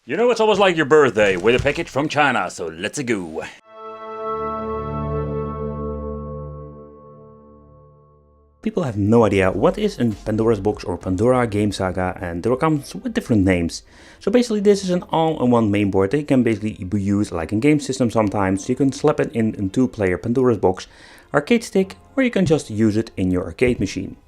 You know, it's almost like your birthday with a package from China, so let's go. People have no idea what is a Pandora's box or Pandora game saga, and they comes with different names. So basically this is an all-in-one mainboard that you can basically be used like in game system sometimes. You can slap it in a 2-player Pandora's box arcade stick, or you can just use it in your arcade machine.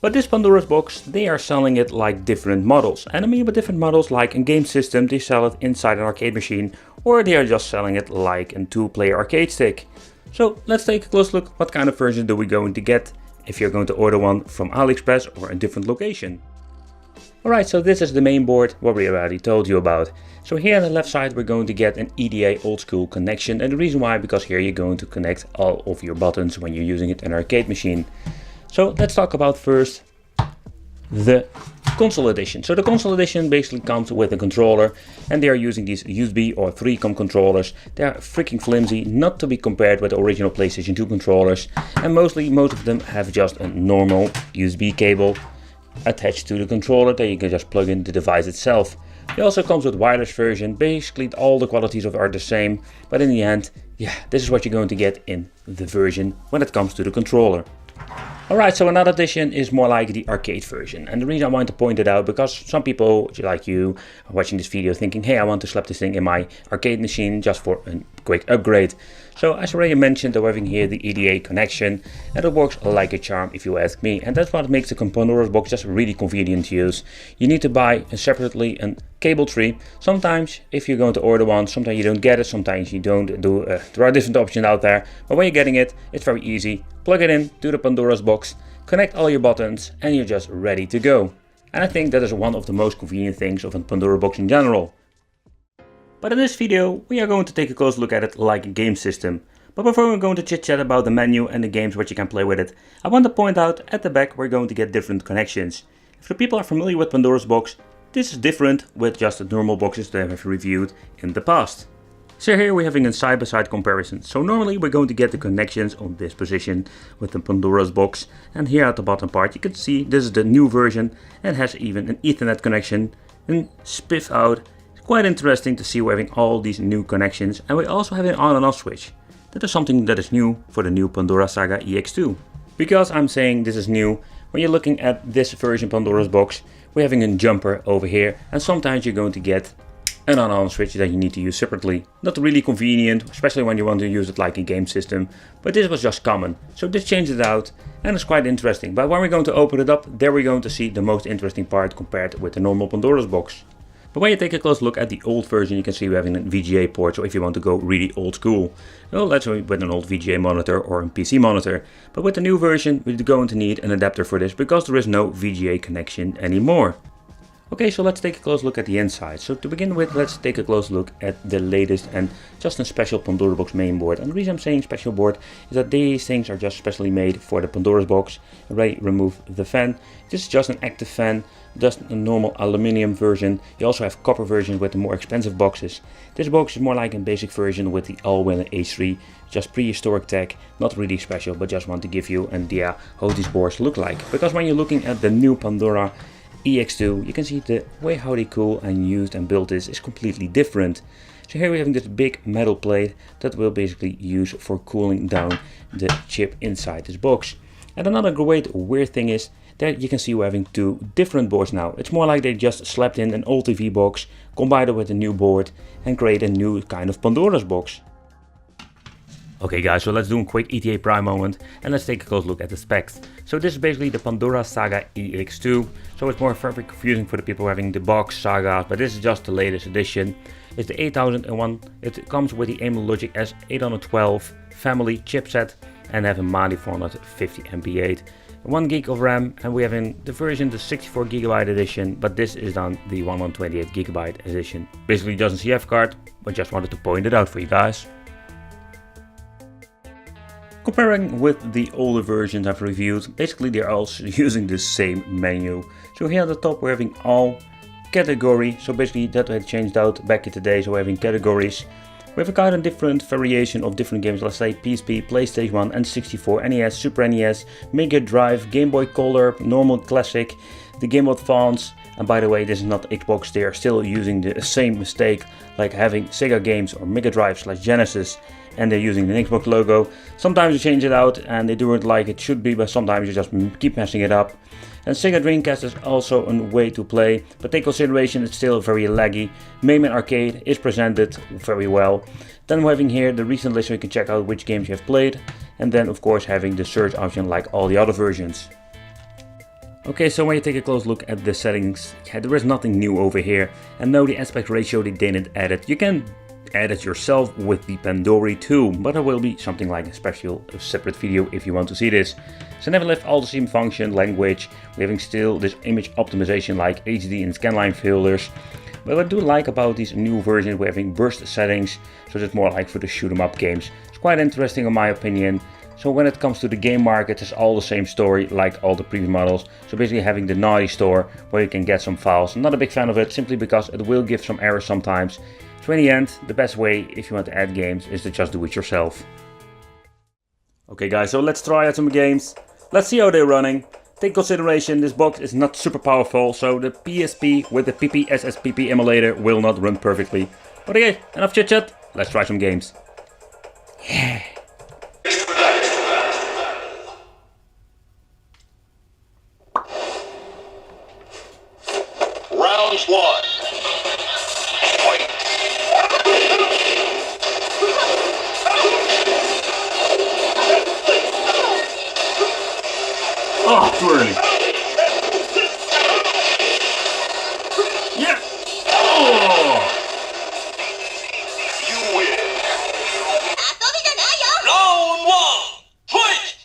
But this Pandora's box, they are selling it like different models. And I mean by different models, like in game system, they sell it inside an arcade machine, or they are just selling it like a 2-player arcade stick. So let's take a close look what kind of version do we going to get if you're going to order one from AliExpress or a different location. Alright, so this is the main board, what we already told you about. So here on the left side we're going to get an EDA old school connection, and the reason why, because here you're going to connect all of your buttons when you're using it in an arcade machine. So let's talk about first the console edition. So the console edition basically comes with a controller, and they are using these USB or 3-com controllers. They are freaking flimsy, not to be compared with the original PlayStation 2 controllers, and most of them have just a normal USB cable attached to the controller that you can just plug in the device itself. It also comes with wireless version. Basically all the qualities of it are the same, but in the end, yeah, this is what you're going to get in the version when it comes to the controller. Alright, so another edition is more like the arcade version, and the reason I want to point it out, because some people like you are watching this video thinking, hey, I want to slap this thing in my arcade machine just for a quick upgrade. So as already mentioned, we're having here the EDA connection, and it works like a charm if you ask me, and that's what makes the Pandora's box just really convenient to use. You need to buy separately a cable tree. Sometimes if you're going to order one, sometimes you don't get it, sometimes you don't do there are different options out there, but when you're getting it, it's very easy. Plug it in to the Pandora's box, connect all your buttons, and you're just ready to go. And I think that is one of the most convenient things of a Pandora box in general. But in this video we are going to take a close look at it like a game system. But before we're going to chit chat about the menu and the games which you can play with it, I want to point out at the back we're going to get different connections. If the people are familiar with Pandora's box, this is different with just the normal boxes that I have reviewed in the past. So here we're having a side-by-side comparison. So normally we're going to get the connections on this position with the Pandora's box, and here at the bottom part you can see this is the new version and has even an Ethernet connection and spiff out. It's quite interesting to see we're having all these new connections, and we also have an on and off switch. That is something that is new for the new Pandora Saga EX2. Because I'm saying this is new, when you're looking at this version Pandora's box, we're having a jumper over here, and sometimes you're going to get an on-on switch that you need to use separately. Not really convenient, especially when you want to use it like a game system, but this was just common. So this changed it out, and it's quite interesting. But when we're going to open it up, there we're going to see the most interesting part compared with the normal Pandora's box. But when you take a close look at the old version, you can see we're having a VGA port, so if you want to go really old school, well, let's go with an old VGA monitor or a PC monitor. But with the new version, we're going to need an adapter for this, because there is no VGA connection anymore. Okay, so let's take a close look at the inside. So to begin with, let's take a close look at the latest and just a special Pandora's box mainboard. And the reason I'm saying special board is that these things are just specially made for the Pandora's box. Already remove the fan. This is just an active fan, just a normal aluminium version. You also have copper versions with the more expensive boxes. This box is more like a basic version with the all-winner H3, just prehistoric tech, not really special, but just want to give you an idea how these boards look like. Because when you're looking at the new Pandora EX2, you can see the way how they cool and used and built this is completely different. So here we're having this big metal plate that we'll basically use for cooling down the chip inside this box. And another great weird thing is that you can see we're having two different boards now. It's more like they just slapped in an old TV box, combined it with a new board, and create a new kind of Pandora's box. Okay guys, so let's do a quick ETA Prime moment and let's take a close look at the specs. So this is basically the Pandora Saga EX2. So it's more very confusing for the people having the box Saga, but this is just the latest edition. It's the 8001, it comes with the AMD Logic S812 family chipset and have a Mali 450 MP8. 1 gig of RAM, and we have in the version the 64 GB edition, but this is on the 128 GB edition. Basically doesn't CF card, but just wanted to point it out for you guys. Comparing with the older versions I've reviewed, basically they're all using the same menu. So here at the top we're having all category, so basically that had changed out back in the day, so we're having categories. We have a kind of different variation of different games, let's say PSP, PlayStation 1 and 64, NES, Super NES, Mega Drive, Game Boy Color, normal, classic, the Game Boy Advance, And by the way, this is not Xbox, they are still using the same mistake like having Sega games or Mega Drive / Genesis, and they're using the Xbox logo. Sometimes you change it out and they do it like it should be, but sometimes you just keep messing it up. And Sega Dreamcast is also a way to play, but take consideration it's still very laggy. Mayman Arcade is presented very well. Then we're having here the recent list so you can check out which games you have played, and then of course having the search option like all the other versions. Okay, so when you take a close look at the settings, there is nothing new over here, and no, the aspect ratio they didn't add it. You can add it yourself with the Pandora too, but there will be something like a separate video if you want to see this. So never left all the same function, language, we're having still this image optimization like HD and scanline filters. But what I do like about these new versions, we're having burst settings, so it's more like for the shoot 'em up games. It's quite interesting in my opinion. So when it comes to the game market, it's all the same story like all the previous models. So basically having the naughty store where you can get some files. I'm not a big fan of it simply because it will give some errors sometimes. So in the end, the best way if you want to add games is to just do it yourself. Okay guys, so let's try out some games. Let's see how they're running. Take consideration this box is not super powerful, so the PSP with the PPSSPP emulator will not run perfectly. But okay, enough chit chat, let's try some games. Yeah. Round one. Fight. Oh, too early. Yeah. Oh. You win. Round one. Fight.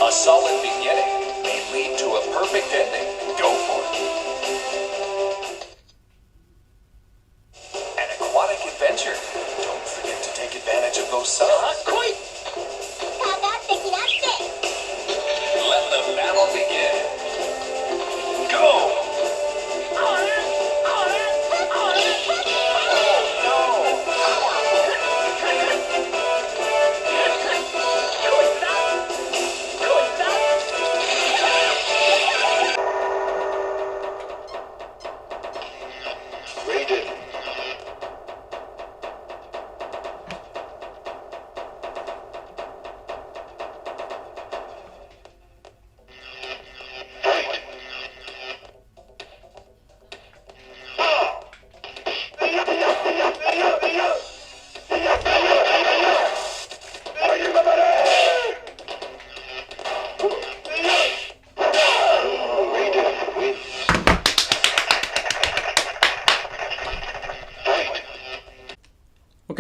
A solid beginning may lead to a perfect ending. Go for it. An aquatic adventure. Don't forget to take advantage of those suns. Let the battle begin. Go!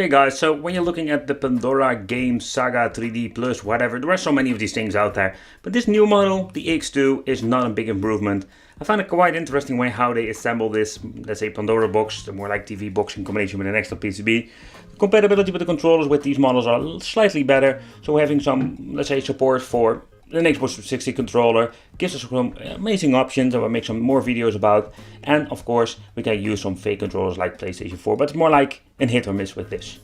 Okay guys, so when you're looking at the Pandora Game Saga 3D Plus, whatever, there are so many of these things out there. But this new model, the EX2, is not a big improvement. I find it quite interesting way how they assemble this, let's say, Pandora box, the more like TV box in combination with an extra PCB. Compatibility with the controllers with these models are slightly better. So having some, let's say, support for the Xbox 360 controller gives us some amazing options that we'll make some more videos about. And of course, we can use some fake controllers like PlayStation 4, but it's more like a hit or miss with this.